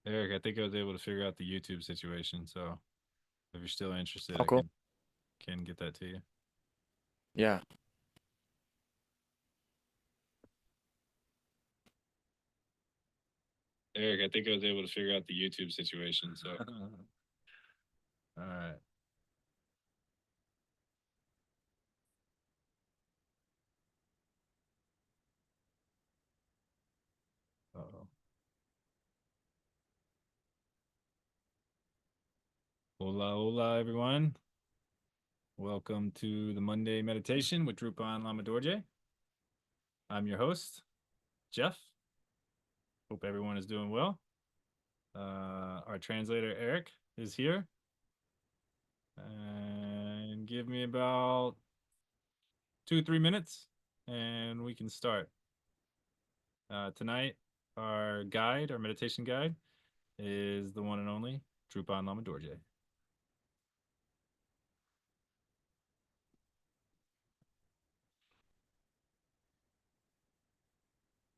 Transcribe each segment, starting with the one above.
Eric, I think I was able to figure out the YouTube situation. So if you're still interested, Oh, I cool. can get that to you. Yeah. Eric, I think I was able to figure out the YouTube situation. So all right. Uh-oh. Hola, hola, everyone. Welcome to the Monday meditation with Drupan Lama Dorje. I'm your host, Jeff. Hope everyone is doing well. Our translator, Eric, is here. And give me about 2, 3 minutes and we can start. Tonight, our meditation guide, is the one and only Drupan Lama Dorje.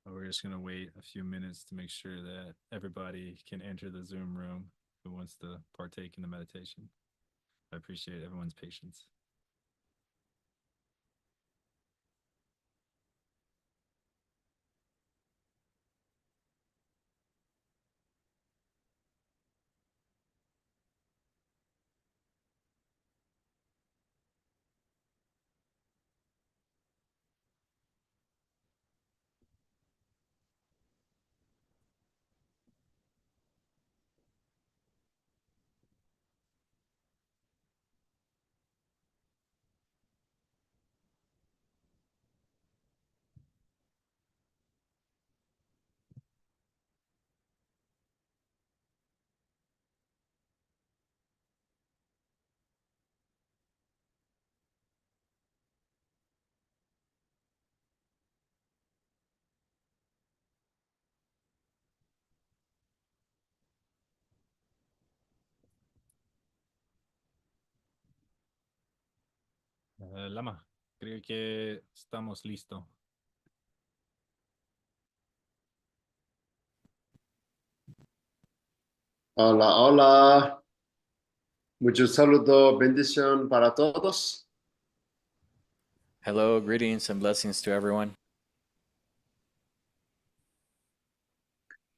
We're just going to wait a few minutes to make sure that everybody can enter the Zoom room who wants to partake in the meditation. I appreciate everyone's patience. Lama, creo que estamos listos. Hola, hola. Muchos saludos, bendición para todos. Hello, greetings and blessings to everyone.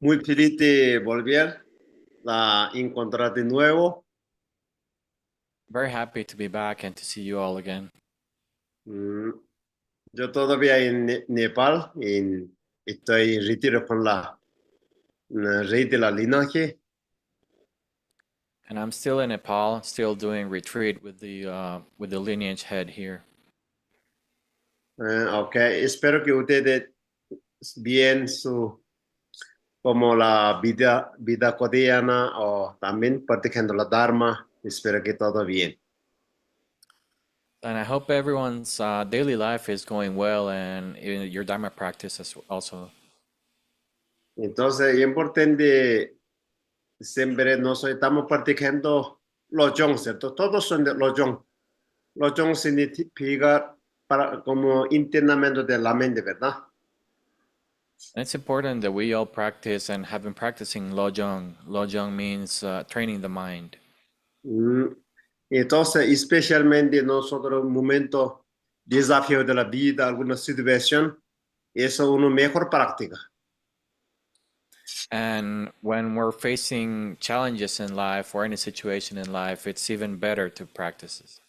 Muy feliz de volver a encontrar de nuevo. Very happy to be back and to see you all again. Mm, Yo todavía en Nepal, estoy en retiro con la rey de la linaje. And I'm still in Nepal, still doing retreat with the lineage head here. Ok, espero que ustedes bien como la vida cotidiana o también practicando la Dharma. Espero que todo bien. And I hope everyone's daily life is going well and your Dharma practice also. Entonces, es importante siempre nosotros estamos practicando Lojong, ¿cierto? Todos son de Lojong. Lojong significa como internamiento de la mente, ¿verdad? And it's important that we all practice and have been practicing Lojong. Lojong means training the mind. Mm. Entonces, especialmente nosotros en momentos desafío de la vida, alguna situación, eso es una mejor práctica. And when we're facing challenges in life or any situation in life, it's even better to practice this.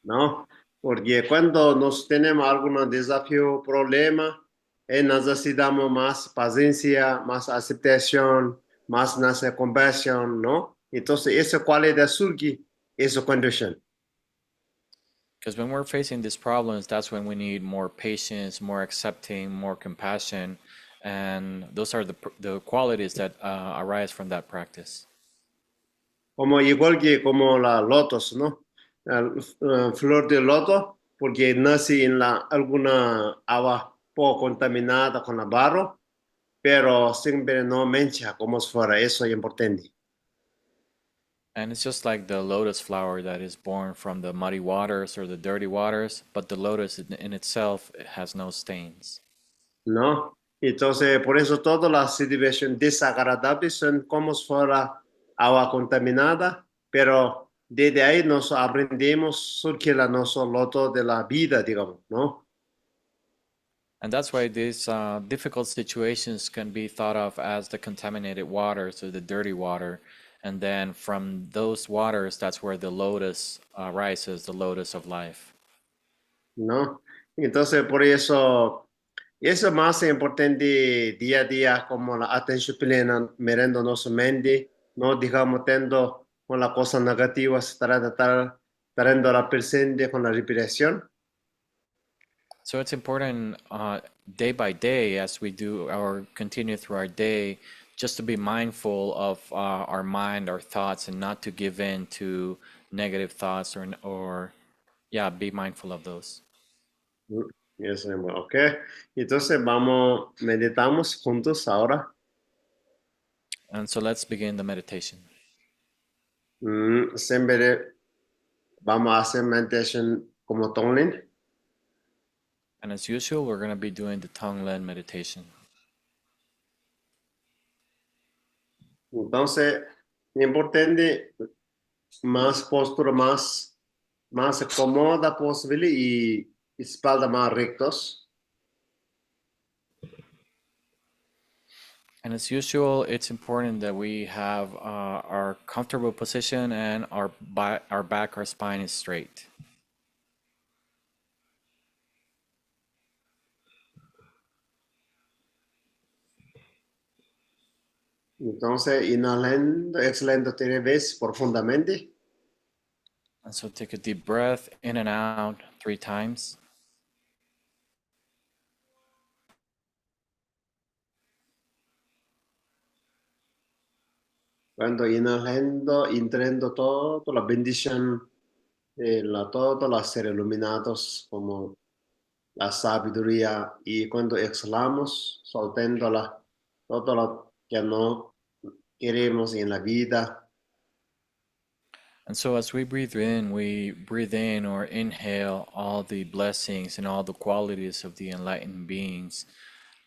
¿No? Porque cuando nos tenemos algún desafío, problema, necesitamos más paciencia, más aceptación, más nasa compasión, ¿no? Entonces, esa cualidad surge, esa condición. Because when we're facing these problems, that's when we need more patience, more accepting, more compassion, and those are the qualities that arise from that practice. Como igual que como la lotos, ¿no? La flor de loto, porque nace en alguna agua poco contaminada con el barro, pero siempre no mancha como si fuera eso es importante. And it's just like the lotus flower that is born from the muddy waters or the dirty waters, but the lotus in itself has no stains. ¿No? Entonces, por eso todas las situaciones desagradables son como si fuera agua contaminada, pero desde ahí nos aprendemos surge la nuestro loto de la vida, digamos, ¿no? And that's why these difficult situations can be thought of as the contaminated water, so the dirty water. And then from those waters, that's where the lotus rises, the lotus of life. ¿No? Entonces, por eso, eso más importante día a día, como la atención plena, mirando nuestra mente, no digamos tendo con las cosas negativas, trayendo la presente con la respiración. So it's important day by day as we do or continue through our day, just to be mindful of our mind, our thoughts, and not to give in to negative thoughts or yeah, be mindful of those. Yes, ok. Entonces vamos, meditamos juntos ahora. And so let's begin the meditation. Siempre vamos a hacer meditation como Tonglen. And as usual, we're going to be doing the tongue-led meditation. Entonces, importante, más postura más cómoda posible y espalda más rectos. And as usual, it's important that we have our comfortable position and our back, our spine is straight. Entonces, inhalando, exhalando 3 veces profundamente. And so take a deep breath in and out 3 times. Cuando inhalando, entrando toda la bendición, todos los seres iluminados como la sabiduría. Y cuando exhalamos, soltando todo lo que no queremos en la vida. And so as we breathe in or inhale all the blessings and all the qualities of the enlightened beings,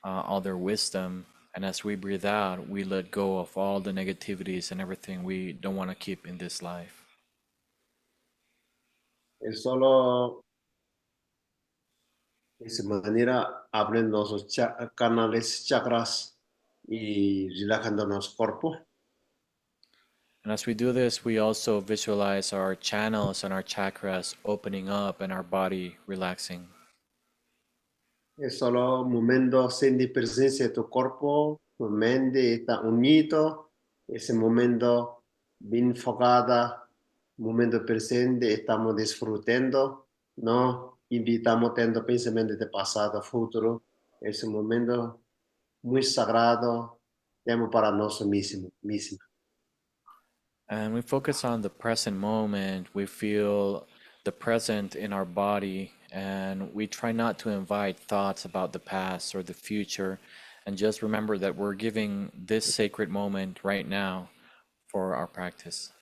all their wisdom. And as we breathe out, we let go of all the negativities and everything we don't want to keep in this life. Es solo de esa manera abren nuestros canales, chakras y relajando nuestro cuerpo. And as we do this, we also visualize our channels and our chakras opening up and our body relaxing. Es solo un momento sin presencia de tu cuerpo, tu mente está unido. Ese momento bien enfocada, momento presente, estamos disfrutando, no invitamos tanto pensamientos de pasado, futuro. Es un momento muy sagrado, tenemos para nosotros mismos. And we focus on the present moment. We feel the present in our body, and we try not to invite thoughts about the past or the future, and just remember that we're giving this sacred moment right now for our practice.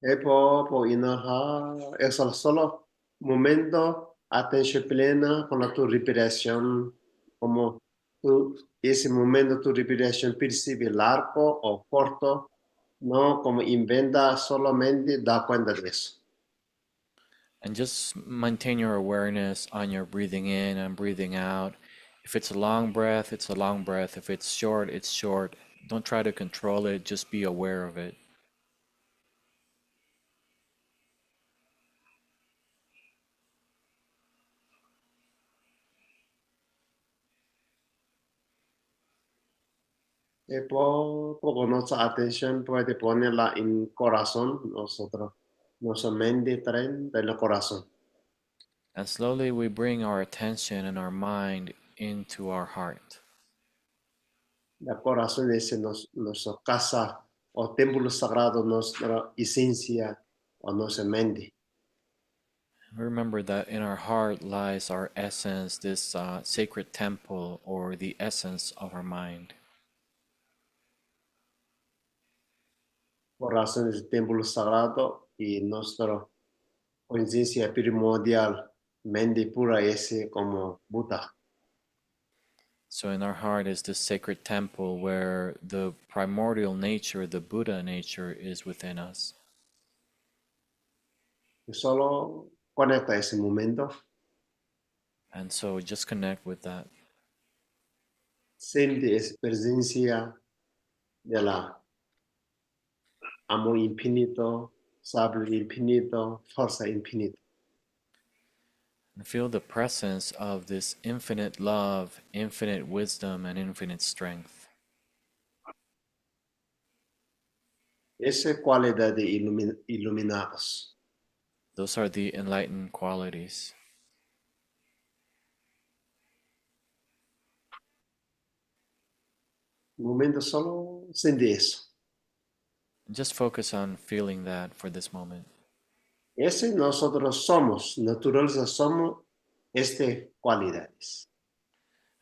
Por inhalar, exhalar solo momento, atención plena con la tu respiración, como ese momento tu respiración percibe largo o corto, no como inventa, solamente da cuenta de eso. And just maintain your awareness on your breathing in and breathing out. If it's a long breath, it's a long breath. If it's short, it's short. Don't try to control it, just be aware of it. Poco nuestra atención puede ponerla en corazón, nosotros, nuestra mente traen del corazón. And slowly we bring our attention and our mind into our heart. El corazón es nuestra casa o templo sagrado, nuestra esencia o nuestra mente. Remember that in our heart lies our essence, this sacred temple or the essence of our mind. Corazón es el templo sagrado y nuestra conciencia primordial, mente pura es como Buda. So in our heart is the sacred temple where the primordial nature, the Buddha nature, is within us. Y solo conecta ese momento, And so just connect with that. siente esa presencia de la amor infinito, saber infinito, fuerza infinita. And feel the presence of this infinite love, infinite wisdom, and infinite strength. Esa cualidad de iluminados. Those are the enlightened qualities. Momento solo siente eso. Just focus on feeling that for this moment. Ese nosotros somos, naturaleza somos estas cualidades.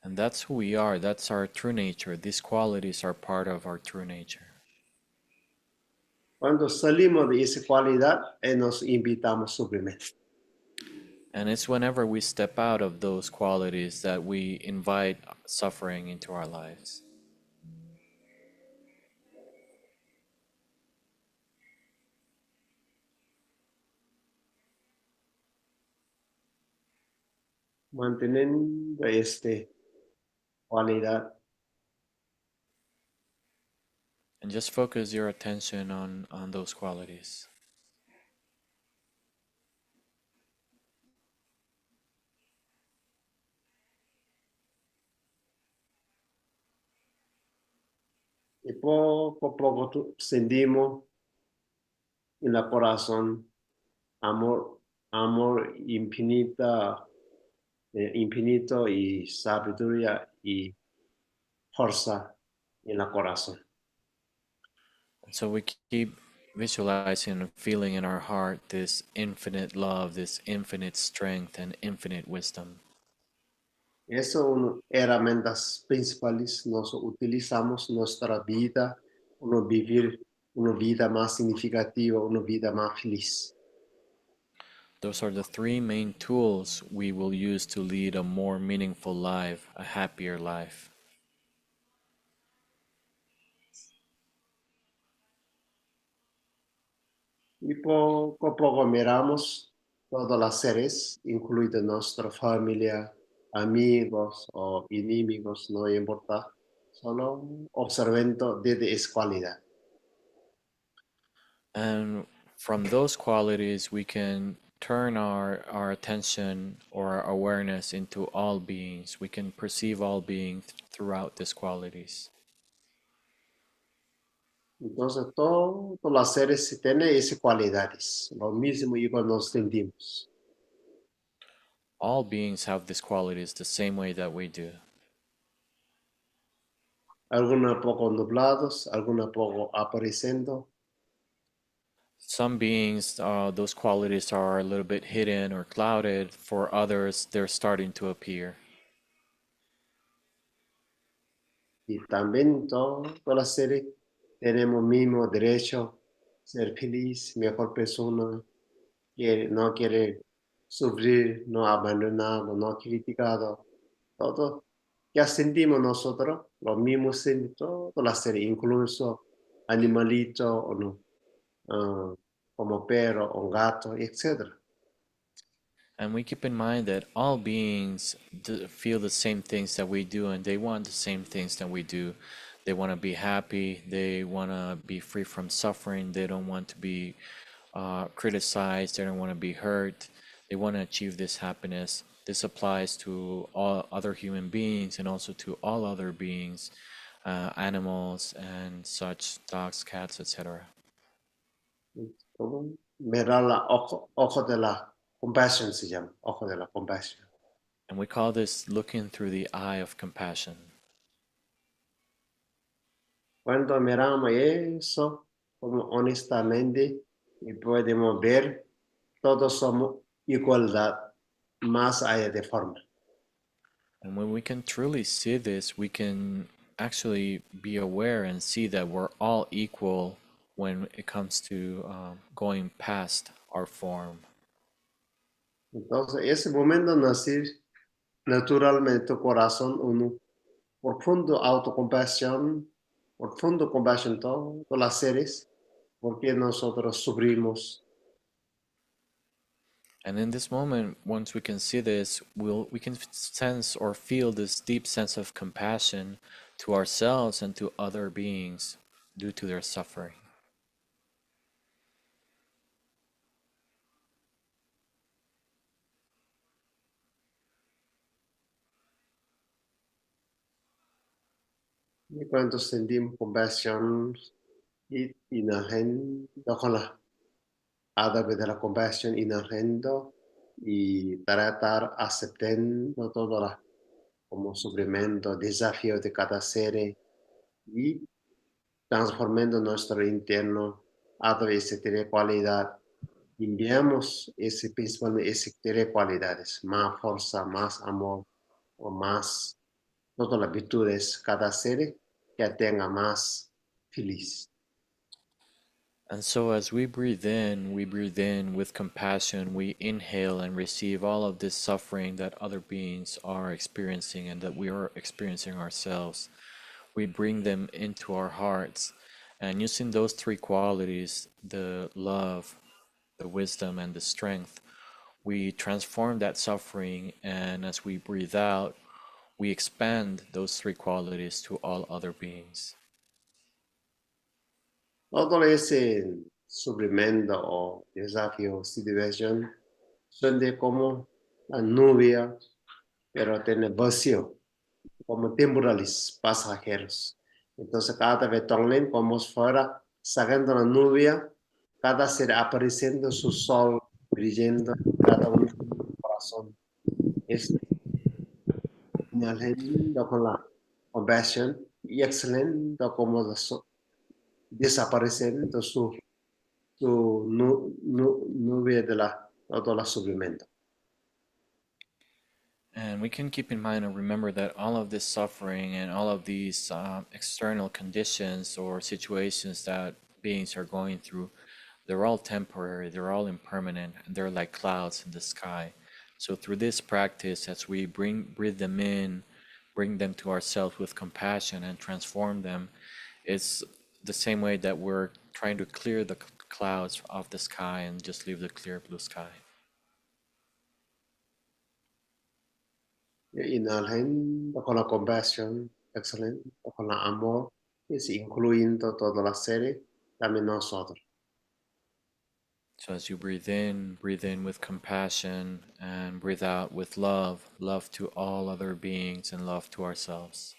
And that's who we are. That's our true nature. These qualities are part of our true nature. Cuando salimos de esa cualidad, nos invitamos suplementos. And it's whenever we step out of those qualities that we invite suffering into our lives. Manteniendo esta cualidad, And just focus your attention on those qualities. y poco a poco sentimos en el corazón amor infinito y sabiduría y fuerza en el corazón. And so we keep visualizing and feeling in our heart this infinite love, this infinite strength, and infinite wisdom. Esas son herramientas principales que utilizamos en nuestra vida, vivir una vida más significativa, una vida más feliz. Those are the three main tools we will use to lead a more meaningful life, a happier life. Y poco a poco miramos todos los seres, incluidos nuestra familia, amigos o enemigos, no importa, solo observando desde esa cualidad. And from those qualities, we can turn our attention or our awareness into all beings. We can perceive all beings throughout these qualities. Entonces, todos los seres tienen esas cualidades, lo mismo igual nos sentimos. All beings have these qualities the same way that we do. Algunos poco nublados, algunos poco apareciendo, Some beings, those qualities are a little bit hidden or clouded. For others, they're starting to appear. y también todos los seres tenemos mismo derecho a ser feliz, mejor persona, que no quiere sufrir, no abandonado, no criticado, todo. Ya sentimos nosotros, lo mismo sentimos todos los seres, incluso animalitos o no, como perro o gato, etc. And we keep in mind that all beings feel the same things that we do, and they want the same things that we do. They want to be happy, they want to be free from suffering, they don't want to be criticized, they don't want to be hurt, they want to achieve this happiness. This applies to all other human beings and also to all other beings, animals and such, dogs, cats, etc. Mirar la ojo de la compassion se llama, ojo de la compassion. And we call this looking through the eye of compassion. Cuando miramos eso, como honestamente, y podemos ver, todos somos igualdad, más allá de forma. And when we can truly see this, we can actually be aware and see that we're all equal when it comes to going past our form. Entonces, ese momento nacer naturalmente tu corazón uno profundo autocompasión, profundo compasión todos los seres, porque nosotros sufrimos. And in this moment, once we can see this, we can sense or feel this deep sense of compassion to ourselves and to other beings due to their suffering. Y cuando sentimos compasión, y inhalando con la a través de la compasión, inhalando y tratar aceptando todo la, como sufrimiento, desafío de cada ser y transformando nuestro interno a través de tres cualidades. Enviamos ese, principalmente esas tres cualidades, más fuerza, más amor o más todas las virtudes, cada ser que tenga más feliz. And so, as we breathe in with compassion, we inhale and receive all of this suffering that other beings are experiencing and that we are experiencing ourselves. We bring them into our hearts. And using those three qualities, the love, the wisdom, and the strength, we transform that suffering. And as we breathe out, we expand those three qualities to all other beings. Todo ese sufrimiento o desafío, situación, son de como la nube, pero tiene vacío, como temporales, pasajeros. Entonces, cada vez también como fuera sacando la nube, cada ser apareciendo su sol, brillando, cada uno con su corazón. Es inhalando con la compasión y exhalando como desapareciendo su nube de la, todo el sufrimiento. And we can keep in mind and remember that all of this suffering and all of these external conditions or situations that beings are going through, they're all temporary, they're all impermanent, and they're like clouds in the sky. So through this practice, as we breathe them in, bring them to ourselves with compassion and transform them, it's the same way that we're trying to clear the clouds off the sky and just leave the clear blue sky. Inhalando con la compasión, exhalando con la amor, es incluyendo todas las seres, también nosotros. So as you breathe in with compassion, and breathe out with love, love to all other beings and love to ourselves.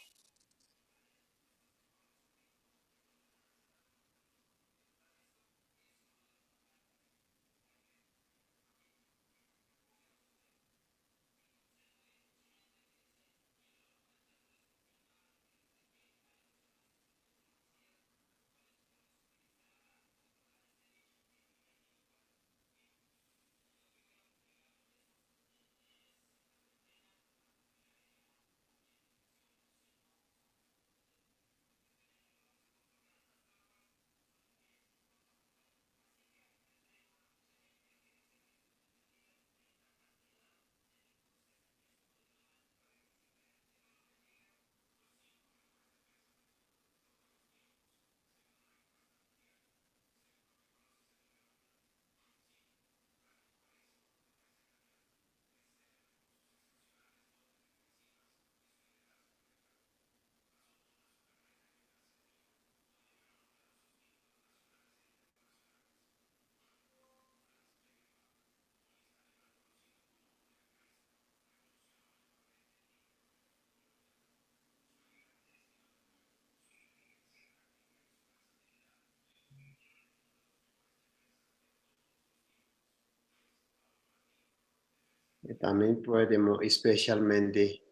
Y también podemos, especialmente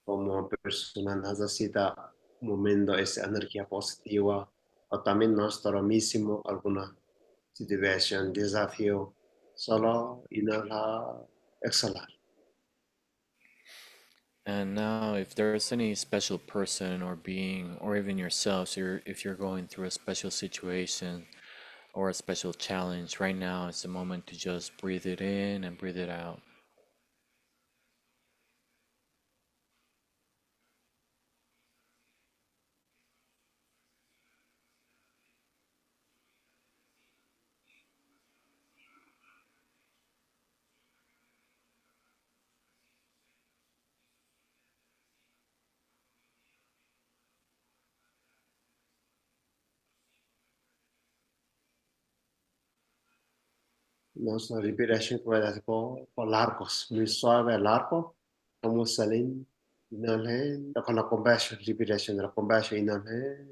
como persona necesita un momento esa energía positiva, o también nuestro mismo, alguna situación, desafío, solo inhalar, exhalar. And now, if there's any special person or being, or even yourself, so if you're going through a special situation or a special challenge, right now is the moment to just breathe it in and breathe it out. Los respiration puede ser por largos, muy suave, largo, como salir, inhalen, con la compassion, respiration de la compassion, inhalen,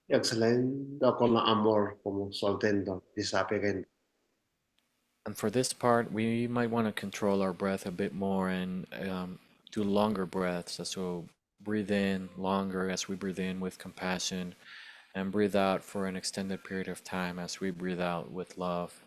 exhalen, con la amor, como soltando, desapegando. And for this part, we might want to control our breath a bit more and do longer breaths. So breathe in longer as we breathe in with compassion, and breathe out for an extended period of time as we breathe out with love.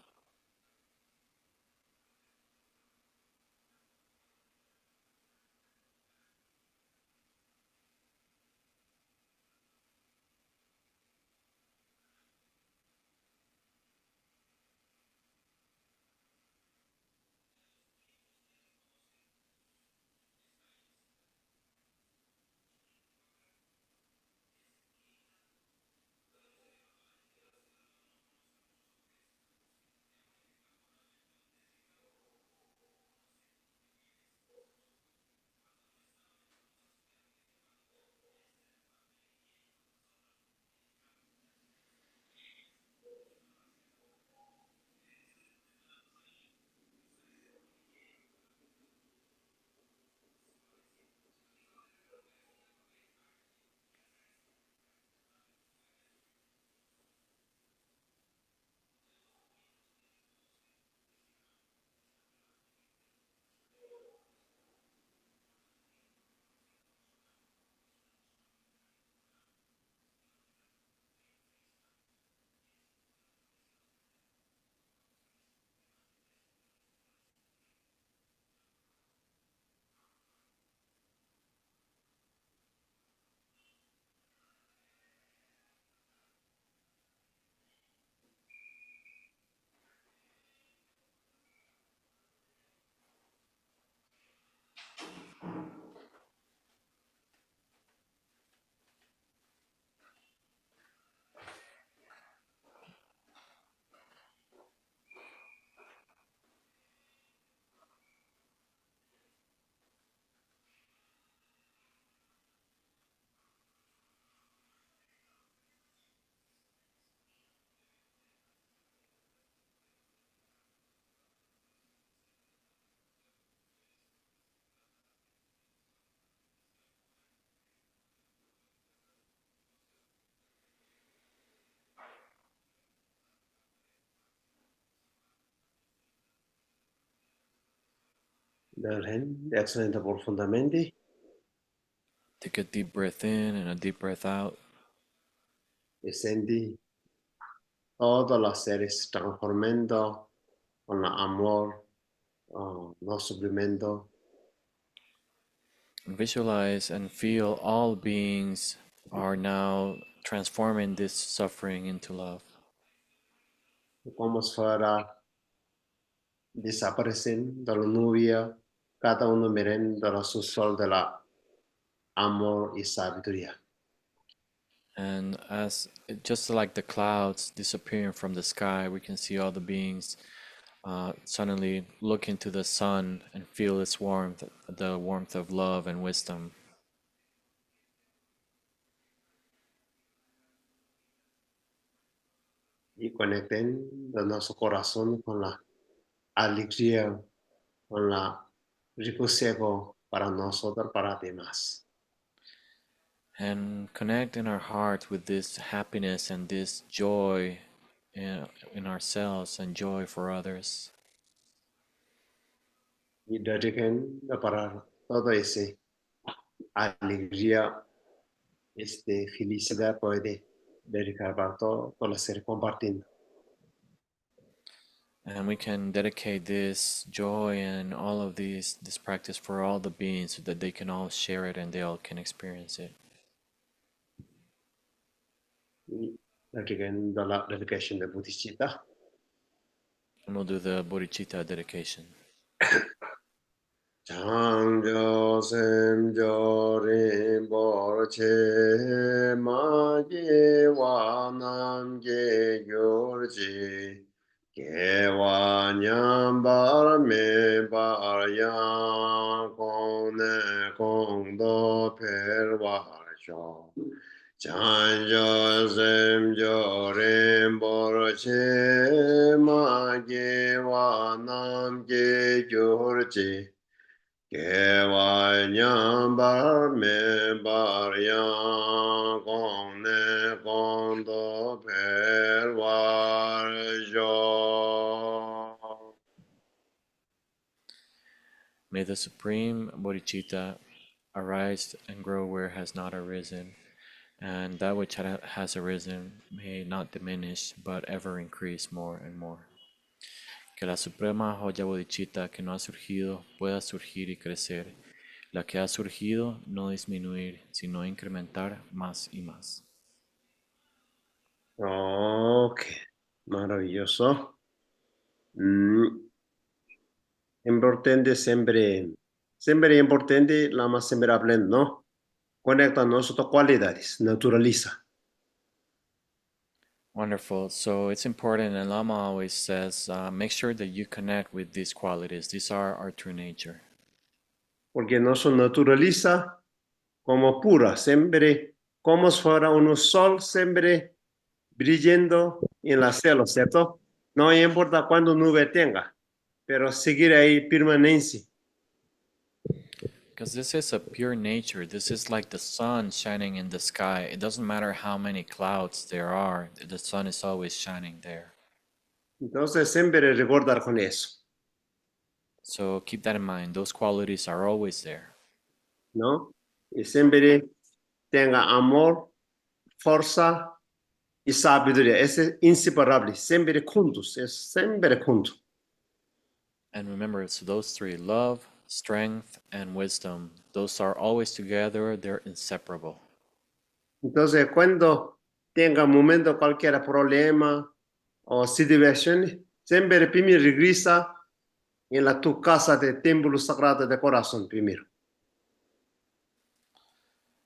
Inhalen, exhalen profundamente. Take a deep breath in and a deep breath out. Y sentí todos los seres transformando con la amor, no sufrimiento. And visualize and feel all beings are now transforming this suffering into love. Como si fuera desaparecen de la nubia, cada uno mirando su sol de la amor y sabiduría. And as just like the clouds disappearing from the sky, we can see all the beings suddenly look into the sun and feel its warmth, the warmth of love and wisdom. Y conecten de nuestro corazón con la alegría, con la regocijo para nosotros, para demás. And connect in our hearts with this happiness and this joy in ourselves and joy for others. Y dediquen para todo ese alegría, felicidad puede dedicar para todo lo ser compartiendo. And we can dedicate this joy and all of this practice for all the beings so that they can all share it and they all can experience it. Y dediquen de la dedicación de Bodhicitta. And we'll do the bodhicitta dedication. Changjo semjo rinpo che ma ge wa nam ge gyor ji ge wa nyam bar me bar yang kong ne kong do per wa sho Chanjo semjo rinpo che ma ge wa nam ge gyurji ge wa nyam bar me bar yang gong ne gong do per war jo. May the supreme bodhicitta arise and grow where it has not arisen, and that which has arisen may not diminish, but ever increase more and more. Que la suprema joya bodhicitta que no ha surgido pueda surgir y crecer, la que ha surgido no disminuir, sino incrementar más y más. Ok, maravilloso. Importante sempre importante lama sempre aprende, ¿no? Conecta nossas qualidades, naturaliza. Wonderful. So it's important, and Lama always says, make sure that you connect with these qualities. These are our true nature. Porque nosso naturaliza como pura, sempre como se fuera un sol sempre brillando en la cielo, ¿cierto? No importa cuánto nube tenga, pero seguir ahí permanencia. Because this is a pure nature. This is like the sun shining in the sky. It doesn't matter how many clouds there are, the sun is always shining there. Entonces siempre recordar con eso, So keep that in mind. Those qualities are always there. ¿no? Y siempre tenga amor, fuerza y sabiduría. Es inseparable, siempre juntos, es siempre juntos. And remember, it's those three: love, strength, and wisdom. Those are always together, they're inseparable. Entonces, cuando tenga momento cualquier problema o situación, siempre primero regresa en tu casa de templo sagrado de corazón primero.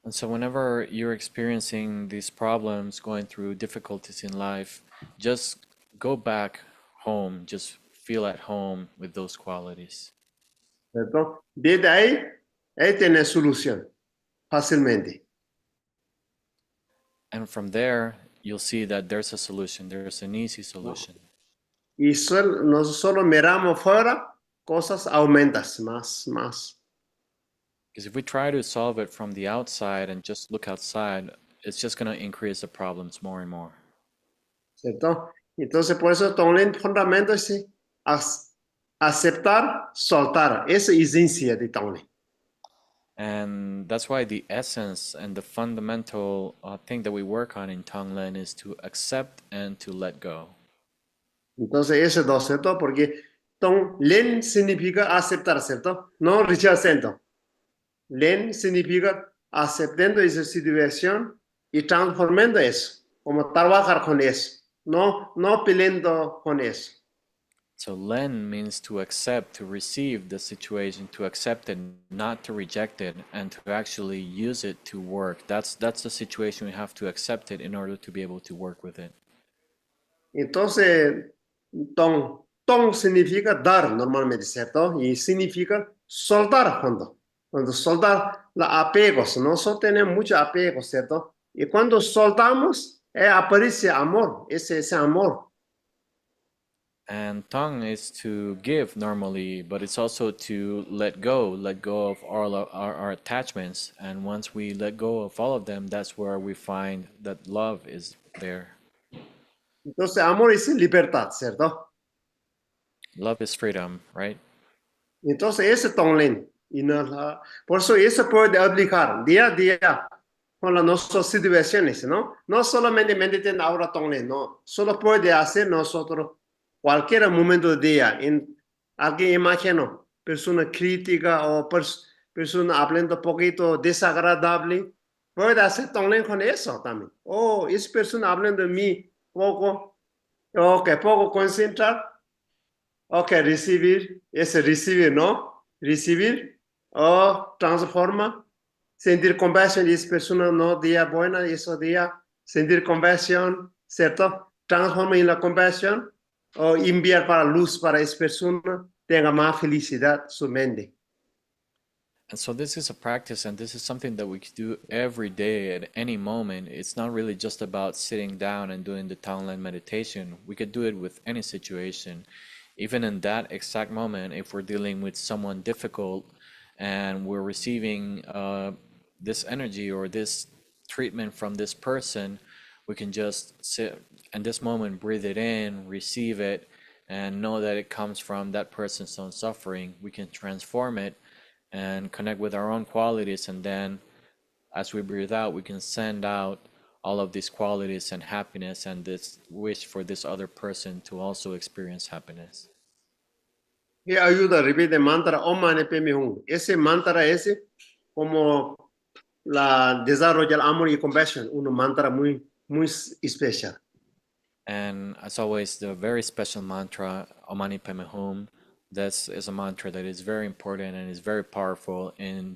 And so, whenever you're experiencing these problems, going through difficulties in life, just go back home, just feel at home with those qualities. ¿Cierto? Desde ahí tienes solución fácilmente. And from there, you'll see that there's a solution, there's an easy solution. Y nosotros solo miramos fuera, cosas aumentas más. Because if we try to solve it from the outside and just look outside, it's just going to increase the problems more and more. ¿Cierto? Entonces, por eso, el fundamento es aceptar, soltar. Esa es esencia de Tonglen. And that's why the essence and the fundamental thing that we work on in Tonglen is to accept and to let go. Entonces, ese dos, ¿cierto? Porque Tonglen significa aceptar, ¿cierto? No rechazando. Len significa aceptando esa situación y transformando eso, como trabajar con eso, no peleando con eso. So Len means to accept, to receive the situation, to accept it, not to reject it, and to actually use it to work. That's the situation. We have to accept it in order to be able to work with it. Entonces, tong significa dar normalmente, ¿cierto? Y significa soltar cuando soltar los apegos, nosotros tenemos muchos apegos, ¿cierto? Y cuando soltamos, aparece amor, ese amor. And tongue is to give normally, but it's also to let go of all our attachments. And once we let go of all of them, that's where we find that love is there. Entonces, amor es libertad, ¿cierto? Love is freedom, right? Entonces, ese Tonglen. Por eso, eso puede aplicar día a día con las nuestras situaciones, ¿no? No solamente meditar ahora Tonglen, no. Solo puede hacer nosotros cualquier momento del día. Alguien imagino, persona crítica o persona hablando un poquito desagradable, puede hacer Tonglen con eso también. Oh, esa persona hablando de mí poco, poco concentrar. Ok, recibir, ese recibir, ¿no? Recibir o transforma, sentir compasión de esa persona, no día buena, ese día, sentir compasión, ¿cierto? Transforma en la compasión o enviar para luz para esa persona, tenga más felicidad su mente. And so this is a practice, and this is something that we can do every day at any moment. It's not really just about sitting down and doing the Townland meditation. We could do it with any situation. Even in that exact moment, if we're dealing with someone difficult and we're receiving this energy or this treatment from this person, we can just sit in this moment, breathe it in, receive it, and know that it comes from that person's own suffering. We can transform it and connect with our own qualities, and then as we breathe out, we can send out all of these qualities and happiness and this wish for this other person to also experience happiness. Y ayuda a repetir el mantra Om Mani Padme Hum. Ese mantra como la desarrolla el amor y compasión, un mantra muy especial. And as always, the very special mantra, Om Mani Padme Hum, this is a mantra that is very important and is very powerful in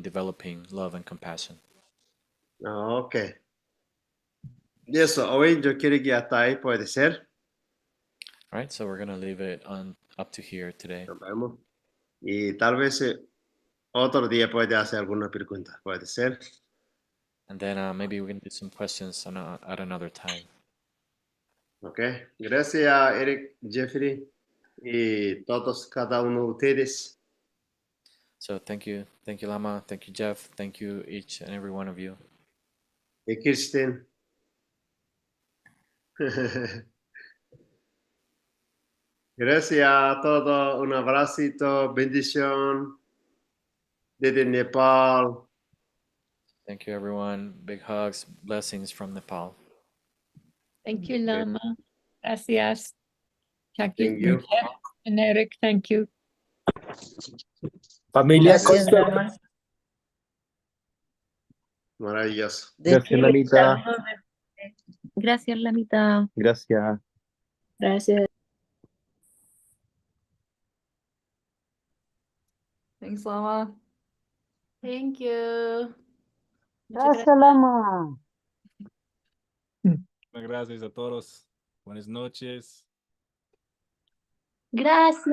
developing love and compassion. Ok. Y eso, hoy yo quiero que hasta ahí puede ser. All right, so we're gonna leave it on up to here today. Nos vemos. Y tal vez otro día puede hacer alguna pregunta, puede ser. And then maybe we can do some questions at another time. Ok. Gracias, Eric, Jeffrey y todos, cada uno de ustedes. So thank you, Lama, thank you, Jeff, thank you each and every one of you. Y Kirsten. Gracias a todos. Un abracito, bendición desde Nepal. Thank you, everyone. Big hugs, blessings from Nepal. Thank you, Lama. Gracias. Thank Thank you. Jeff and Eric, thank you. Familia, Gracias, Concha. Lama. Maravilloso. Gracias, Lamita. Gracias, Lamita. Gracias. Gracias. Thanks, Lama. Thank you. Gracias, Lama. Gracias a todos. Buenas noches. Gracias.